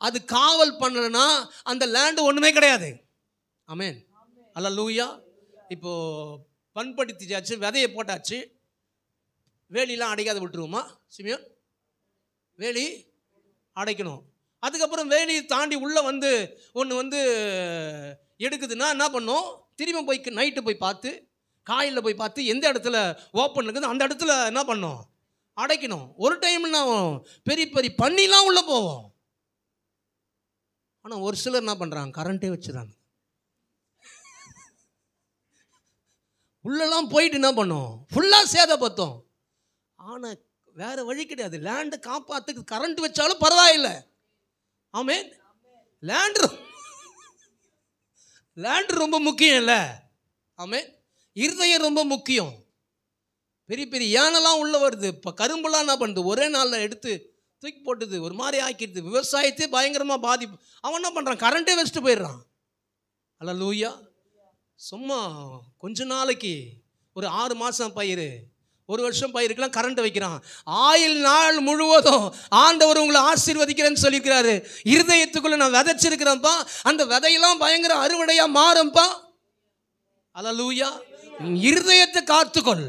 அது காவல் பண்ணலைன்னா அந்த லேண்டு ஒன்றுமே கிடையாது. ஆமென். அல்லேலூயா. இப்போது பண்படுத்திச்சாச்சு, விதையை போட்டாச்சு, வேலியெலாம் அடைக்காத விட்டுருவோமா சிமியோன்? வேலி அடைக்கணும். அதுக்கப்புறம் வேலியை தாண்டி உள்ளே ஒன்று எடுக்குதுன்னா என்ன பண்ணும்? திரும்ப போய் நைட்டு போய் பார்த்து, காயில் போய் பார்த்து எந்த இடத்துல ஓப்பன் இருக்குது அந்த இடத்துல என்ன பண்ணும்? அடைக்கணும். ஒரு டைம்னா பெரிய பெரிய பண்ணிலாம் உள்ளே போவோம். ஆனால் ஒரு சிலர் என்ன பண்ணுறாங்க? கரண்ட்டே வச்சுறாங்க. உள்ளெல்லாம் போயிட்டு என்ன பண்ணோம்? ஃபுல்லாக சேதப்பத்தோம். ஆனால் வேறு வழி கிடையாது. லேண்டை காப்பாற்றுக்கு கரண்ட் வச்சாலும் பரவாயில்லை. ஆமென். லேண்டு ரொம்ப முக்கியம் இல்லை. ஆமென். இருதயம் ரொம்ப முக்கியம். பெரிய பெரிய யானைலாம் உள்ளே வருது. இப்போ கரும்புலாம் என்ன பண்ணுது? ஒரே நாளில் எடுத்து தூக்கி போட்டுது, ஒரு மாதிரி ஆக்கிடுது. விவசாயத்தை பயங்கரமாக பாதிப்பு. அவன் என்ன பண்ணுறான்? கரண்ட்டே வச்சுட்டு போயிடுறான். அல்லேலூயா. சும்மா கொஞ்ச நாளைக்கு ஒரு 6 மாதம் பயிர், 1 வருஷம் பயிருக்கெல்லாம் கரண்ட் வைக்கிறான். ஆயுள் நாள் முழுவதும் ஆண்டவர் உங்களை ஆசீர்வதிக்கிறேன்னு சொல்லியிருக்கிறாரு. இருதயத்துக்குள்ளே நான் விதைச்சிருக்கிறேன்ப்பா, அந்த விதையெல்லாம் பயங்கர அறுவடையாக மாறும்பா. அல்லேலூயா. இருதயத்தை காத்துக்கொள்.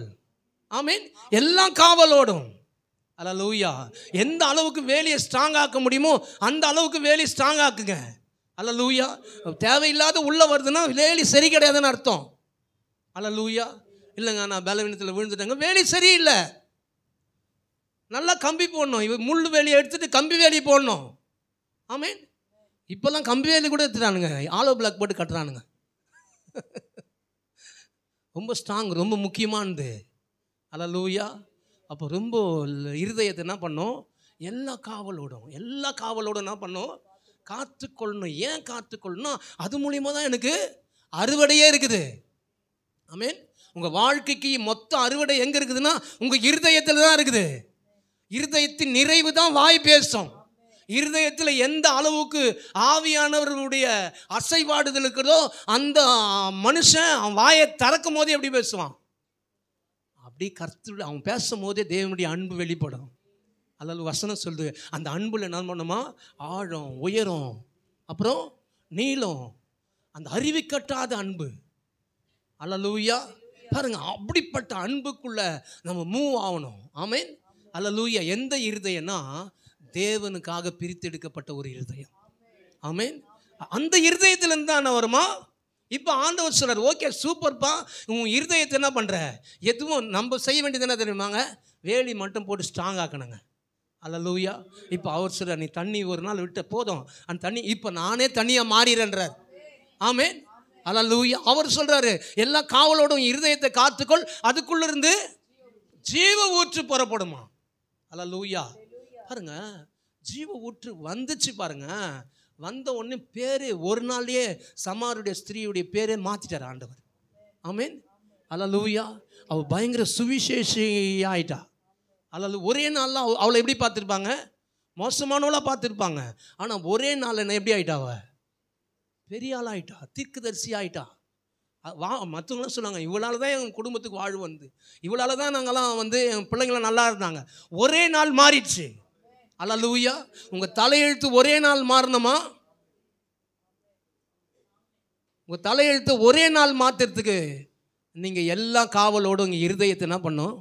ஆமென். எல்லாம் காவலோடும். அல்லேலூயா. எந்த அளவுக்கு வேலையை ஸ்ட்ராங் ஆக்க முடியுமோ அந்த அளவுக்கு வேலையை ஸ்ட்ராங் ஆக்குங்க. அல்லேலூயா. தேவையில்லாத உள்ளே வருதுன்னா வேலி சரி கிடையாதுன்னு அர்த்தம். அல்லேலூயா. இல்லைங்க, நான் பலவீனத்தில் விழுந்துட்டேங்க, வேலை சரியில்லை. நல்லா கம்பி போடணும். இவ முள் வேலியை எடுத்துட்டு கம்பி வேலி போடணும். ஆமேன். இப்போல்லாம் கம்பி வேலி கூட எடுத்துட்டானுங்க, ஆலோ பிளாக் போட்டு கட்டுறானுங்க. ரொம்ப ஸ்ட்ராங், ரொம்ப முக்கியமானது. அல்லேலூயா. அப்போ ரொம்ப இருதயத்தை என்ன பண்ணோம், எல்லா காவலோடும் என்ன பண்ணோம், காத்துக்கொள்ளணும். ஏன் காத்துக்கொள்ளணும்? அது மூலியமாக தான் எனக்கு அறுவடையே இருக்குது. ஆமேன். உங்கள் வாழ்க்கைக்கு மொத்த அறுவடை எங்கே இருக்குதுன்னா உங்கள் இருதயத்தில் தான் இருக்குது. இருதயத்தின் நிறைவு தான் வாய் பேசும். இருதயத்தில் எந்த அளவுக்கு ஆவியானவர்களுடைய அசைவாடுதல் இருக்கிறதோ அந்த மனுஷன் அவன் வாயை திறக்கும் போதே எப்படி பேசுவான், அப்படி கர்த்தருடைய அவன் பேசும் போதே தேவனுடைய அன்பு வெளிப்படும். அல்லது வசனம் சொல்லுது, அந்த அன்புல என்ன பண்ணுமா, ஆழம், உயரம், அப்புறம் நீளம், அந்த அறிவு கட்டாத அன்பு. அல்லேலூயா. பாருங்க, அப்படிப்பட்ட அன்புக்குள்ள நம்ம மூவ் ஆகணும். ஆமேன். அல்லேலூயா. எந்த இருதயம்னா தேவனுக்காக பிரித்தெடுக்கப்பட்ட ஒரு இருதயம். ஆமேன். அந்த இருதயத்திலிருந்து தான் வருமா. இப்போ ஆண்டவர் சொல்றார், ஓகே சூப்பர்ப்பா, உன் இருதயத்தை என்ன பண்ணுற, எதுவும் நம்ம செய்ய வேண்டியது என்ன தெரியுமாங்க, வேலி மட்டும் போட்டு ஸ்ட்ராங் ஆக்கணுங்க. அல்லேலூயா. இப்போ அவர் சொல்கிறார், நீ தண்ணி ஒரு நாள் விட்ட போதும், அந்த தண்ணி இப்போ நானே தண்ணியாக மாறிடுறேன்றார். ஆமேன். அல்லேலூயா. அவர் சொல்கிறாரு, எல்லா காவலோடும் இருதயத்தை காத்துக்கொள், அதுக்குள்ளிருந்து ஜீவ ஊற்று புறப்படுமா. அல்லேலூயா. பாருங்க, ஜீவ ஊற்று வந்துச்சு பாருங்க. வந்த உடனே பேர் ஒரு நாள்லேயே சமாருடைய ஸ்திரீயுடைய பேரே மாற்றிட்டார் ஆண்டவர். ஆமேன். அல்லேலூயா. அவள் பயங்கர சுவிசேஷி ஆயிட்டா. அல்லது ஒரே நாளில் அவளை எப்படி பார்த்துருப்பாங்க, மோசமானவளாக பார்த்துருப்பாங்க. ஆனால் ஒரே நாளில் எப்படி ஆயிட்டா, அவள் பெரிய ஆள் ஆயிட்டா, தீர்க்கதரிசி ஆயிட்டா. மற்றவங்களாம் சொன்னாங்க, இவளால் தான் எங்கள் குடும்பத்துக்கு வாழ்வு வந்து, இவளால் தான் நாங்கள்லாம் வந்து என் பிள்ளைங்களாம் நல்லா இருந்தாங்க. ஒரே நாள் மாறிடுச்சு. அல்லேலூயா. உங்கள் தலையெழுத்து ஒரே நாள் மாறணுமா? உங்கள் தலையெழுத்து ஒரே நாள் மாற்றுறதுக்கு நீங்கள் எல்லா காவலோடு உங்கள் இருதயத்தை என்ன பண்ணணும்,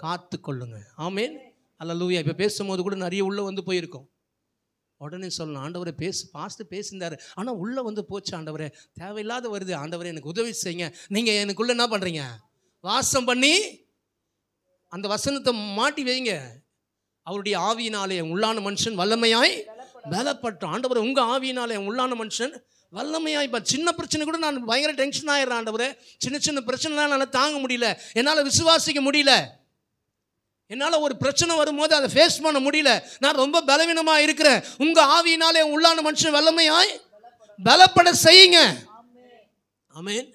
காத்து கொள்ளுங்க. ஆமேன். அல்லேலூயா. இப்போ பேசும்போது கூட நிறைய உள்ளே வந்து போயிருக்கோம். உடனே சொல்லணும், ஆண்டவரை பாஸ்ட்டு பேசியிருந்தார், ஆனால் உள்ளே வந்து போச்சு ஆண்டவரே, தேவையில்லாத வருது ஆண்டவரே, எனக்கு உதவி செய்யுங்க. நீங்கள் எனக்குள்ளே என்ன பண்ணுறீங்க, வாசம் பண்ணி அந்த வசனத்தை மாட்டி வைங்க. அவருடைய ஆவியினாலே உள்ளான மனுஷன் வல்லமையாய் பலப்பட்டான். ஆண்டவரே, உங்கள் ஆவியினாலே உள்ளான மனுஷன் வல்லமையாய். இப்போ சின்ன பிரச்சனை கூட நான் பயங்கர டென்ஷன் ஆகிடுறேன் ஆண்டவரே. சின்ன சின்ன பிரச்சனைலாம் என்னால் தாங்க முடியல, என்னால் விசுவாசிக்க முடியல, என்னால் ஒரு பிரச்சனை வரும்போது அதை ஃபேஸ் பண்ண முடியல, நான் ரொம்ப பலவீனமாக இருக்கிறேன். உங்கள் ஆவியினாலே உள்ளான மனுஷன் வல்லமையாய் பலப்பட செய்யுங்க. ஆமேன்.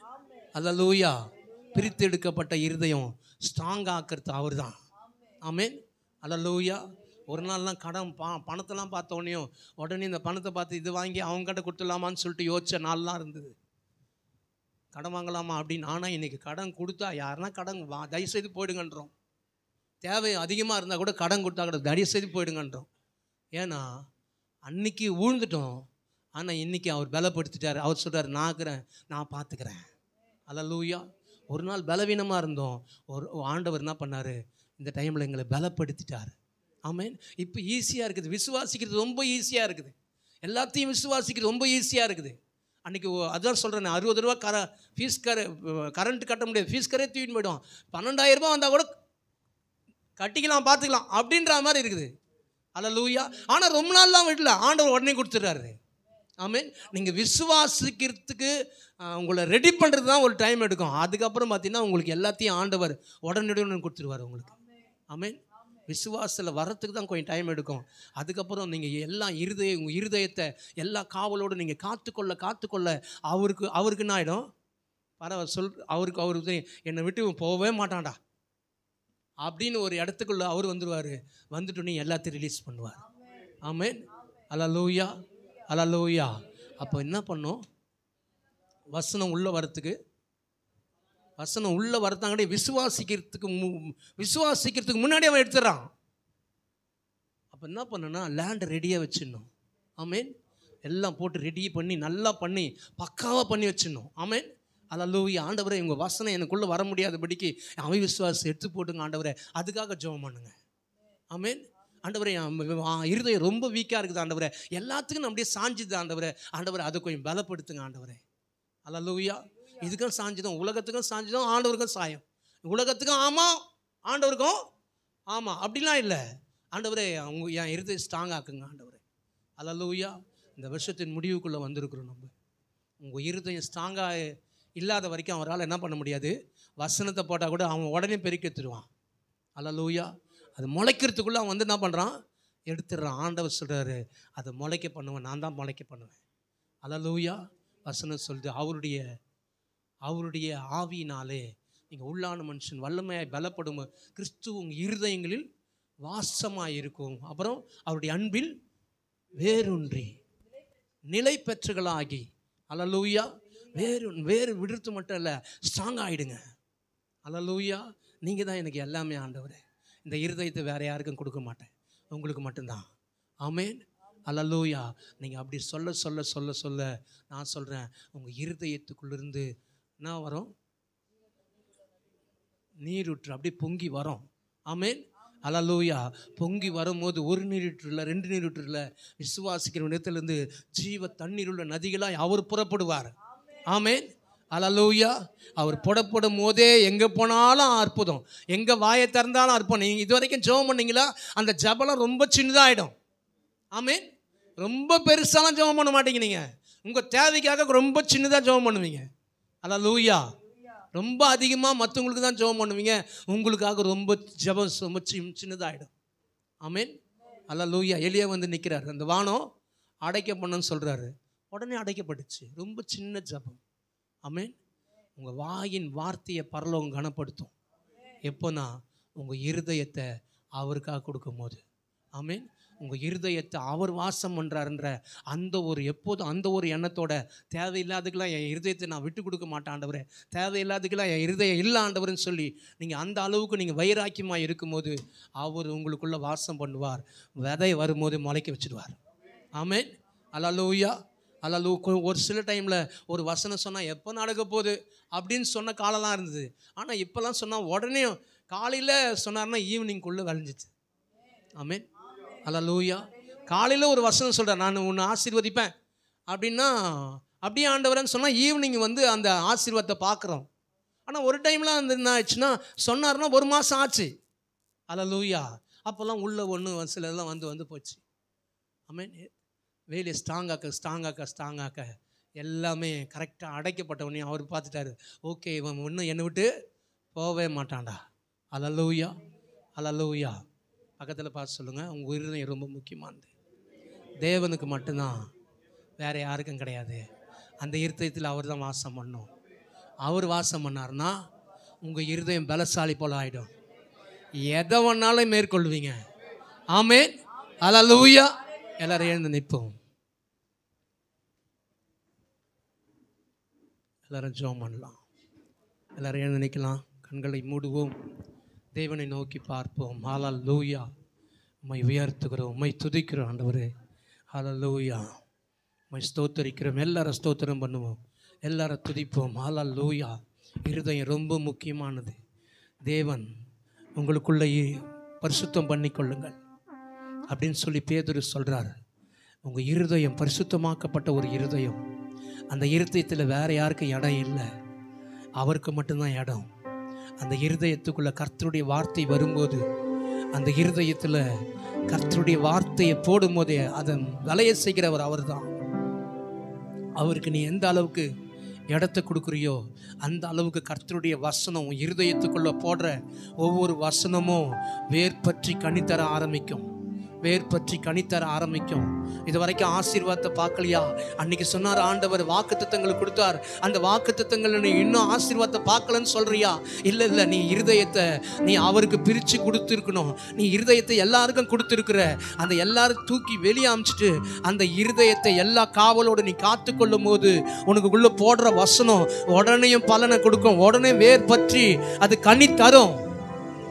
அல்லேலூயா. பிரித்து எடுக்கப்பட்ட இருதயம் ஸ்ட்ராங் ஆக்கிறது அவர் தான். ஆமேன். அல்லேலூயா. ஒரு நாள்லாம் கடன் பணத்தெல்லாம் பார்த்தோன்னையும் உடனே இந்த பணத்தை பார்த்து இது வாங்கி அவங்ககிட்ட கொடுத்துடலாமான்னு சொல்லிட்டு யோசிச்ச நாள்லாம் இருந்தது. கடன் வாங்கலாமா அப்படின்னு. ஆனால் இன்றைக்கி கடன் கொடுத்தா யாருன்னா கடன் தயவுசெய்து போயிடுங்கன்றோம். தேவை அதிகமாக இருந்தால் கூட கடன் கொடுத்தா கூட தயவுசெய்து போயிடுங்கன்றோம். ஏன்னா அன்னைக்கு ஊழ்ந்துட்டோம், ஆனால் இன்றைக்கி அவர் பலப்படுத்திட்டார். அவர் சொல்கிறார், நான் இருக்கிறேன், நான் பார்த்துக்கிறேன். அல்லேலூயா. ஒரு நாள் பலவீனமாக இருந்தோம், ஒரு ஆண்டவர் என்ன பண்ணார், இந்த டைமில் எங்களை பலப்படுத்திட்டார். ஆமேன். இப்போ ஈஸியாக இருக்குது, விசுவாசிக்கிறது ரொம்ப ஈஸியாக இருக்குது, எல்லாத்தையும் விசுவாசிக்கிறது ரொம்ப ஈஸியாக இருக்குது. அன்றைக்கி அதான் சொல்கிறேன், 60 ரூபா ஃபீஸ் கரண்ட் கட்ட முடியாது, ஃபீஸ் கரே தூக்கிட்டு போய்டும். 12,000 ரூபா வந்தால் கூட கட்டிக்கலாம், பார்த்துக்கலாம் அப்படின்ற மாதிரி இருக்குது. அல்லேலூயா. ஆனால் ரொம்ப நாள்லாம் விடல, ஆண்டவர் உடனே கொடுத்துட்றாரு. ஆமேன். நீங்கள் விசுவாசிக்கிறதுக்கு உங்களை ரெடி பண்ணுறது தான் ஒரு டைம் எடுக்கும். அதுக்கப்புறம் பார்த்தீங்கன்னா உங்களுக்கு எல்லாத்தையும் ஆண்டவர் உடனடியுடன் கொடுத்துருவார் உங்களுக்கு. ஆமேன். விசுவாசத்தில் வரத்துக்கு தான் கொஞ்சம் டைம் எடுக்கும். அதுக்கப்புறம் நீங்கள் எல்லாம் உங்கள் இருதயத்தை எல்லா காவலோடு நீங்கள் காத்துக்கொள்ள அவருக்கு என்ன ஆகிடும், அவருக்கு என்னை விட்டு போகவே மாட்டான்டா அப்படின்னு ஒரு இடத்துக்குள்ள அவர் வந்துடுவார். வந்துட்டு நீ எல்லாத்தையும் ரிலீஸ் பண்ணுவார். ஆமேன். அல்லேலூயா. அல்லேலூயா. அப்போ என்ன பண்ணோம், வசனம் உள்ளே வரத்தாங்கடே விசுவாசிக்கிறதுக்கு முன்னாடி அவன் எடுத்துடுறான். அப்போ என்ன பண்ணனா, லேண்டை ரெடியாக வச்சிடணும். ஆமேன். எல்லாம் போட்டு ரெடி பண்ணி நல்லா பண்ணி பக்காவாக பண்ணி வச்சிடணும். ஆமேன். அல்லேலூயா. ஆண்டவரே, இவங்க வசனம் எனக்குள்ளே வர முடியாதபடிக்கு அவிசுவாசம் எடுத்து போட்டுங்க ஆண்டவரே, அதுக்காக ஜெபம் பண்ணுங்க. ஆமேன். ஆண்டவரே, இருதயம் ரொம்ப வீக்காக இருக்குது ஆண்டவரே, எல்லாத்துக்கும் அப்படியே சாஞ்சுது ஆண்டவரே, அதை கொஞ்சம் பலப்படுத்துங்க ஆண்டவரே. அல்லேலூயா. இதுக்கும் சாஞ்சுதான், உலகத்துக்கும் சாஞ்சுதான், ஆண்டவருக்கும் சாயம். உலகத்துக்கும் ஆமாம், ஆண்டவருக்கும் ஆமாம், அப்படிலாம் இல்லை. ஆண்டவரே என் இருதயம் ஸ்ட்ராங் ஆக்குங்க ஆண்டவரே. அல்லேலூயா. இந்த வருஷத்தின் முடிவுக்குள்ளே வந்திருக்கிறோம். நம்ம உங்கள் இருதயம் ஸ்ட்ராங்காக இல்லாத வரைக்கும் அவரால் என்ன பண்ண முடியாது. வசனத்தை போட்டால் கூட அவன் உடனே பெருக்கி எடுத்துடுவான். அல்லேலூயா. அது முளைக்கிறதுக்குள்ளே அவன் வந்து என்ன பண்ணுறான், எடுத்துடுறான். ஆண்டவர் சொல்கிறாரு, அதை முளைக்க பண்ணுவேன், நான் தான் முளைக்க பண்ணுவேன். அல்லேலூயா. வசனம் சொல்லுது, அவருடைய ஆவியினாலே நீங்கள் உள்ளான மனுஷன் வல்லமையாய் பலப்படும் கிறிஸ்து உங்கள் இருதயங்களில் வாசமாக இருக்கும். அப்புறம் அவருடைய அன்பில் வேரூன்றி நிலை பெற்றுகளாகி. அல்லேலூயா. வேறு விடுறது மட்டும் இல்லை, ஸ்ட்ராங் ஆகிடுங்க. அல்லேலூயா. நீங்கள் தான் எனக்கு எல்லாமே ஆண்டவரே. இந்த இருதயத்தை வேறு யாருக்கும் கொடுக்க மாட்டேன், உங்களுக்கு மட்டும்தான். ஆமேன். அல்லேலூயா. நீங்கள் அப்படி சொல்ல சொல்ல சொல்ல சொல்ல நான் சொல்கிறேன், உங்கள் இருதயத்துக்குள்ளேருந்து என்ன வரும், நீரூற்று அப்படி பொங்கி வரும். ஆமேன். அல்லேலூயா. பொங்கி வரும்போது ஒரு நீரூற்று இல்லை, 2 நீரூற்று இல்லை, விசுவாசிக்கிற இடத்துலேருந்து ஜீவ தண்ணீர் உள்ள நதிகளாய் அவர் புறப்படுவார். ஆமேன். அல்லேலூயா. அவர் புறப்படும் போதே எங்கே போனாலும் அற்புதம், எங்கே வாயை திறந்தாலும் அற்புதம். நீங்கள் இது வரைக்கும் ஜெபம் பண்ணீங்களா? அந்த ஜெபம் ரொம்ப சின்னதாகிடும். ஆமேன். ரொம்ப பெருசாலாம் ஜெபம் பண்ண மாட்டீங்க. நீங்கள் உங்கள் தேவைக்காக ரொம்ப சின்னதாக ஜெபம் பண்ணுவீங்க. அல்லேலூயா. ரொம்ப அதிகமாக மற்றவங்களுக்கு தான் ஜெபம் பண்ணுவீங்க, உங்களுக்காக ரொம்ப ஜெபம் ரொம்ப சின்னதாகிடும். ஆமேன். அல்லேலூயா. எலியா வந்து நிற்கிறார், அந்த வானம் அடைக்கப்படணும்னு சொல்கிறாரு, உடனே அடைக்கப்பட்டுச்சு. ரொம்ப சின்ன ஜெபம். ஆமேன். உங்கள் வாயின் வார்த்தையை பரலோகம் கனப்படுத்தும். எப்போனா உங்கள் இருதயத்தை அவருக்காக கொடுக்கும் போது. ஆமேன். உங்கள் இருதயத்தை அவர் வாசம் பண்ணுறாருன்ற அந்த ஒரு எப்போதும் அந்த ஒரு எண்ணத்தோட, தேவையில்லாதுக்கெல்லாம் என் இருதயத்தை நான் விட்டு கொடுக்க மாட்டேன் ஆண்டவரே, தேவையில்லாதுக்கெல்லாம் என் இருதயம் இல்லை ஆண்டவர்னு சொல்லி நீங்கள் அந்த அளவுக்கு நீங்கள் வைராக்கியமாக இருக்கும்போது அவர் உங்களுக்குள்ளே வாசம் பண்ணுவார். விதை வரும்போது முளைக்க வச்சுடுவார். ஆமேன். அல்லேலூயா. ஒரு சில டைமில் ஒரு வசனம் சொன்னால் எப்போ நடக்க போகுது அப்படின்னு சொன்ன காலம்லாம் இருந்தது. ஆனால் இப்போல்லாம் சொன்னால் உடனே காலையில் சொன்னார்னா ஈவினிங்குள்ளே விளைஞ்சிச்சு. ஆமேன். அல்லேலூயா. காலையில் ஒரு வசனம் சொல்கிறார், நான் உன்னை ஆசீர்வதிப்பேன் அப்படின்னா அப்படியே ஆண்டவரன்னு சொன்னால் ஈவினிங் வந்து அந்த ஆசீர்வாதத்தை பார்க்குறோம். ஆனால் ஒரு டைம்லாம் வந்து என்ன ஆச்சுன்னா சொன்னார்னா 1 மாதம் ஆச்சு. அல்லேலூயா. அப்போல்லாம் உள்ள ஒன்று சிலதெல்லாம் வந்து போச்சு. ஆமேன். வேலையை ஸ்ட்ராங்காக்க எல்லாமே கரெக்டாக அடைக்கப்பட்டவனே அவர் பார்த்துட்டாரு. ஓகே, இவன் ஒன்றும் என்னை விட்டு போகவே மாட்டான்டா. அல்லேலூயா. அல்லேலூயா. பக்கத்தில் பார்த்து சொல்லுங்கள், உங்கள் இருதயம் ரொம்ப முக்கியமானது. தேவனுக்கு மட்டும்தான், வேறு யாருக்கும் கிடையாது. அந்த இருதயத்தில் அவர் தான் வாசம் பண்ணும். அவர் வாசம் பண்ணார்னா உங்கள் இருதயம் பலசாலி போல் ஆகிடும். எதை வேணாலும் மேற்கொள்வீங்க. ஆமேன். அல்லேலூயா. எல்லாரும் எழுந்து நிற்போம். எல்லாரும் ஜெபம் பண்ணலாம். எல்லாரும் எழுந்து நிற்கலாம். கண்களை மூடுவோம். தேவனை நோக்கி பார்ப்போம். அல்லேலூயா. உம்மை உயர்த்துகிறோம், உம்மை துதிக்கிறோம் ஆண்டவரே. அல்லேலூயா. உம்மை ஸ்தோத்தரிக்கிறோம். எல்லாரும் ஸ்தோத்திரம் பண்ணுவோம், எல்லாரும் துதிப்போம். அல்லேலூயா. இருதயம் ரொம்ப முக்கியமானது. தேவன் உங்களுக்குள்ளே பரிசுத்தம் பண்ணிக்கொள்ளுங்கள் அப்படின்னு சொல்லி பேதுரு சொல்கிறார். உங்கள் இருதயம் பரிசுத்தமாக்கப்பட்ட ஒரு இருதயம். அந்த இருதயத்தில் வேறு யாருக்கும் இடம் இல்லை, அவருக்கு மட்டும்தான் இடம். அந்த இருதயத்துக்குள்ளே கர்த்தருடைய வார்த்தை வரும்போது, அந்த இருதயத்தில் கர்த்தருடைய வார்த்தையை போடும்போதே அதை விளைய செய்கிறவர் அவர் தான். அவருக்கு நீ எந்த அளவுக்கு இடத்தை கொடுக்குறியோ அந்த அளவுக்கு கர்த்தருடைய வசனம் இருதயத்துக்குள்ளே போடுற ஒவ்வொரு வசனமும் வேர் பற்றி கனித்தர ஆரம்பிக்கும். இது வரைக்கும் ஆசீர்வாதத்தை பார்க்கலையா? அன்னைக்கு சொன்னார் ஆண்டவர், வாக்குத்தத்தங்களை கொடுத்தார். அந்த வாக்குத்தத்தங்களை நீ இன்னும் ஆசீர்வாதத்தை பார்க்கலன்னு சொல்றியா? இல்லை, நீ இருதயத்தை நீ அவருக்கு பிரித்து கொடுத்துருக்கணும். நீ இருதயத்தை எல்லாருக்கும் கொடுத்துருக்குற. அந்த எல்லாரும் தூக்கி வெளியே அமிச்சிட்டு அந்த இருதயத்தை எல்லா காவலோடு நீ காத்து கொள்ளும் போது உனக்குள்ளே போடுற வசனம் உடனேயும் பலனை கொடுக்கும். உடனே வேர் பற்றி அது கனி தரும்.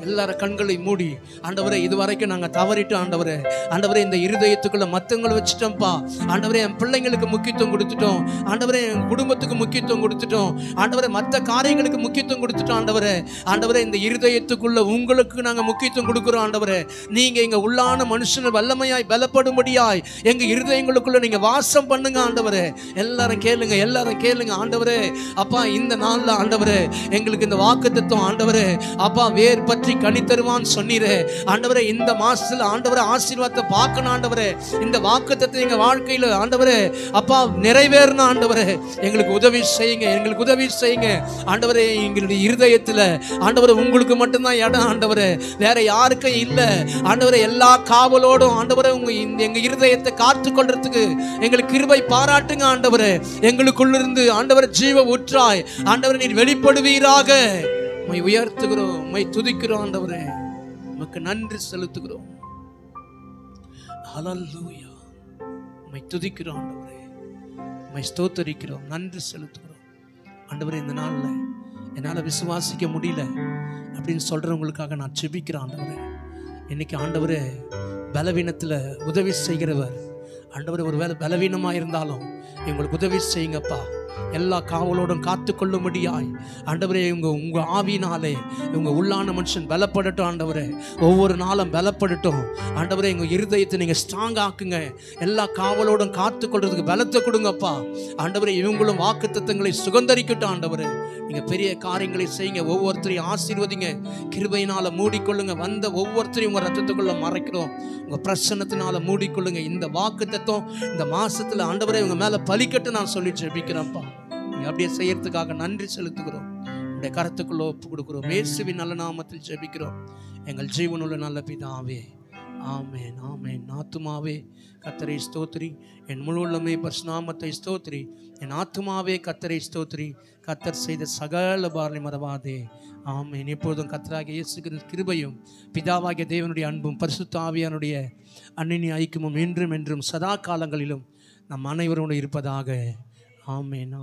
எல்லாரும் கண்களை மூடி, ஆண்டவரே இதுவரைக்கும் நாங்கள் தவறிட்டு ஆண்டவரே, இந்த இருதயத்துக்குள்ள மற்றவங்களை வச்சுட்டோம்ப்பா ஆண்டவரே, என் பிள்ளைங்களுக்கு முக்கியத்துவம் கொடுத்துட்டோம் ஆண்டவரே, என் குடும்பத்துக்கு முக்கியத்துவம் கொடுத்துட்டோம் ஆண்டவரே, மற்ற காரியங்களுக்கு முக்கியத்துவம் கொடுத்துட்டோம் ஆண்டவரே, இந்த இருதயத்துக்குள்ள உங்களுக்கு நாங்கள் முக்கியத்துவம் கொடுக்குறோம் ஆண்டவரே. நீங்கள் எங்கள் உள்ளான மனுஷனை வல்லமையாய் பலப்படும்படியாய் எங்கள் இருதயங்களுக்குள்ள நீங்கள் வாசம் பண்ணுங்க ஆண்டவரே. எல்லாரும் கேளுங்க ஆண்டவரே. அப்பா இந்த நாளில் ஆண்டவரே எங்களுக்கு இந்த வாக்குத்தத்தம் ஆண்டவரே அப்பா வேர் பற்றி புற்றி கனி தருவான்னு சொன்னீரே ஆண்டவரே. இந்த மாசத்துல ஆண்டவரே ஆசீர்வாதத்தை பார்க்கணும் ஆண்டவரே. இந்த வாக்குத்தத்தத்தை எங்க வாழ்க்கையில ஆண்டவரே அப்பா நிறைவேறணும் ஆண்டவரே. எங்களுக்கு உதவி செய்யுங்க, எங்களுக்கு உதவி செய்யுங்க ஆண்டவரே. எங்களுடைய இருதயத்துல ஆண்டவரே உங்களுக்கு மட்டும்தான் இடம் ஆண்டவரே, வேற யாருக்கும் இல்லை ஆண்டவரே. எல்லா காவலோடும் ஆண்டவரே எங்க இருதயத்தை காத்து கொள்றதுக்கு எங்களுக்கு கிருபை பாராட்டுங்க ஆண்டவரே. எங்களுக்குள்ளிருந்து ஆண்டவரே ஜீவ ஊற்றாய் ஆண்டவரே நீர் வெளிப்படுவீராக. உம்மை உயர்த்துகிறோம், உம்மை துதிக்கிறோம் ஆண்டவரே. உமக்கு நன்றி செலுத்துகிறோம். ஹல்லேலூயா. உம்மை துதிக்கிறோம் ஆண்டவரே, உம்மை ஸ்தோத்தரிக்கிறோம், நன்றி செலுத்துகிறோம் ஆண்டவரே. இந்த நாள்ல என்னால விசுவாசிக்க முடியல அப்படின்னு சொல்றவங்களுக்காக நான் ஜெபிக்கிறேன் ஆண்டவரே. இன்னைக்கு ஆண்டவரே பலவீனத்துல உதவி செய்கிறவர் ஆண்டவரே. ஒரு வேளை பலவீனமா இருந்தாலும் எங்களுக்கு உதவி செய்யுங்கப்பா. எல்லா காவலோடும் காத்து கொள்ளும்படியாய் ஆண்டவரே உங்க ஆவியினாலே இவங்க உள்ளான மனுஷன் பலப்படட்டும் ஆண்டவரே. ஒவ்வொரு நாளும் பலப்படட்டும் ஆண்டவரே. எங்க இருதயத்தை நீங்க ஸ்ட்ராங் ஆக்குங்க. எல்லா காவலோடும் காத்து கொள்றதுக்கு பலத்தை கொடுங்கப்பா ஆண்டவரே. இவங்களும் வாக்குத்தத்தங்களை சுகந்தரிக்கட்டும் ஆண்டவரே. நீங்க பெரிய காரியங்களை செய்யுங்க, ஒவ்வொருத்தரையும் ஆசீர்வதிங்க, கிருபையினால மூடிக்கொள்ளுங்க. வந்த ஒவ்வொருத்தரையும் உங்க ரத்தத்துக்குள்ள மறைக்கிறோம், உங்க பிரசன்னத்தினால மூடிக்கொள்ளுங்க. இந்த வாக்குத்தத்தம் இந்த மாசத்துல ஆண்டவரே இவங்க மேல பலிக்கட்டு நான் சொல்லி ஜெபிக்கிறேன்ப்பா. நீங்க அப்படியே செய்யறதுக்காக நன்றி செலுத்துகிறோம். உடைய கரத்துக்குள்ள ஒப்பு கொடுக்கிறோம். இயேசுவின் நல்ல நாமத்தில் ஜெபிக்கிறோம் எங்கள் ஜீவனுள்ள நல்ல பிதாவே, ஆமென் ஆமென். ஆத்துமாவே கர்த்தரை ஸ்தோத்திரி, என் முழு உள்ளமே பரிசுநாமத்தை ஸ்தோத்திரி. என் ஆத்துமாவே கர்த்தரை ஸ்தோத்திரி, கர்த்தர் செய்த சகல பாரனை மறவாதே. ஆமென். எப்போதும் கர்த்தராகிய இயேசு கிறிஸ்துவின் கிருபையும் பிதாவாகிய தேவனுடைய அன்பும் பரிசுத்த ஆவியானுடைய அன்னிய ஐக்கியமும் என்றும் என்றும் சதா காலங்களிலும் நம் அனைவரோடு இருப்பதாக. ஆமென்.